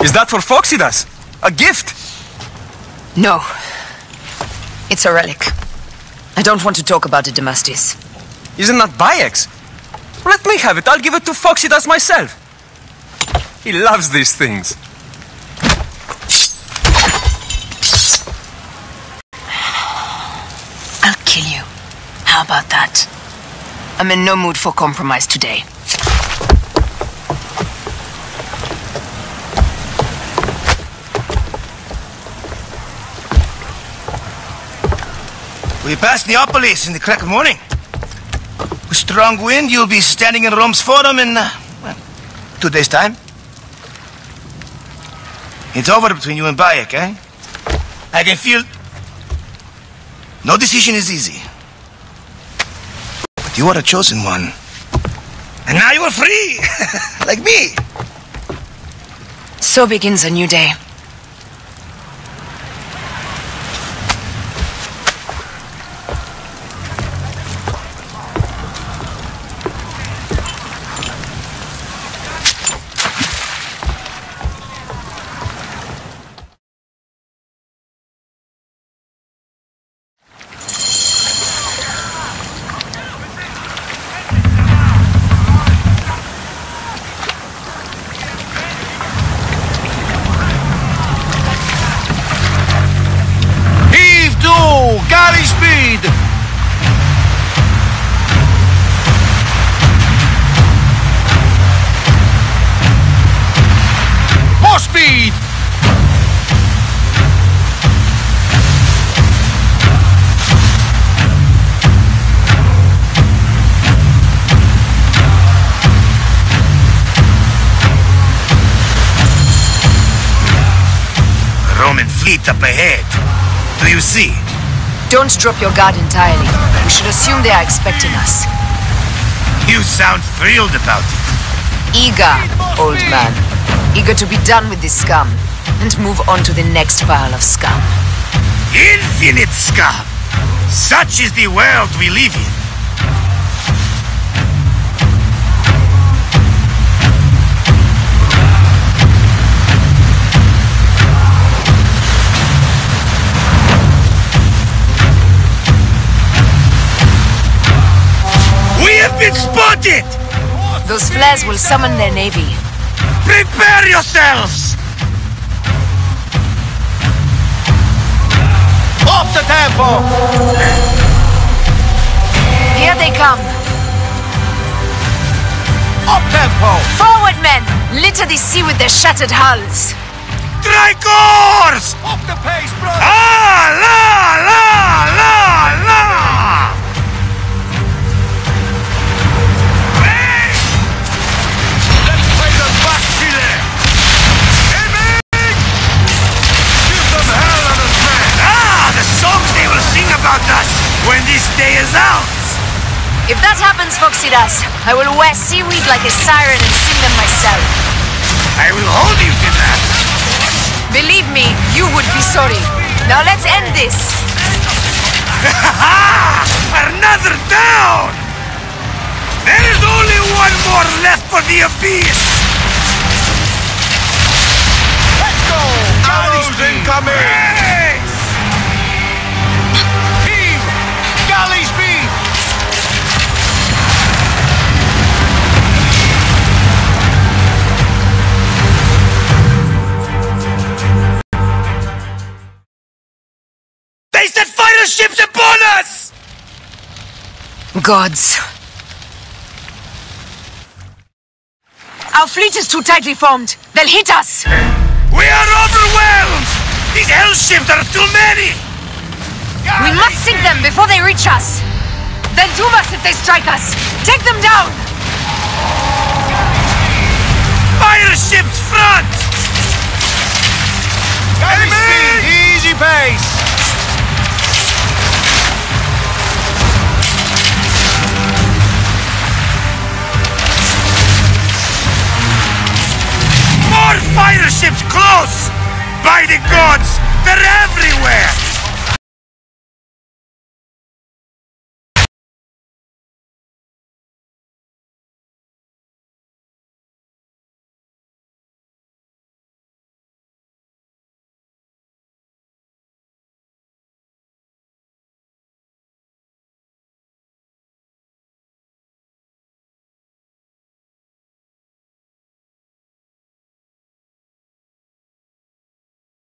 Is that for Phoxidas? A gift? No. It's a relic. I don't want to talk about it, Damastis. Isn't that Bayek's? Let me have it. I'll give it to Phoxidas myself. He loves these things. I'll kill you. How about that? I'm in no mood for compromise today. We pass Neapolis in the crack of morning. With strong wind, you'll be standing in Rome's Forum in, 2 days' time. It's over between you and Bayek, eh? I can feel... No decision is easy. But you are a chosen one. And now you are free! Like me! So begins a new day. Galley speed! More speed! Roman fleet up ahead. Do you see? Don't drop your guard entirely. We should assume they are expecting us. You sound thrilled about it. Eager, old man. Eager to be done with this scum and move on to the next pile of scum. Infinite scum! Such is the world we live in. Been spotted! Those flares will summon their navy. Prepare yourselves! Off the tempo! Here they come. Up tempo! Forward, men! Litter the sea with their shattered hulls. Tricors! Up the pace, brother! Ah, la, la, la, la! About us when this day is out. If that happens, Phoxidas, I will wear seaweed like a siren and sing them myself. I will hold you to that. Believe me, you would be sorry. Now let's end this. Another down! There is only one more left for the abyss. Let's go! Arrows incoming! Hey! Galley speed! They set fighter ships upon us! Gods. Our fleet is too tightly formed. They'll hit us! We are overwhelmed! These hell ships are too many! We must sink them before they reach us! Then doom us if they strike us! Take them down! Fire ships front! Galley speed! Easy pace! More fire ships close! By the gods, they're everywhere!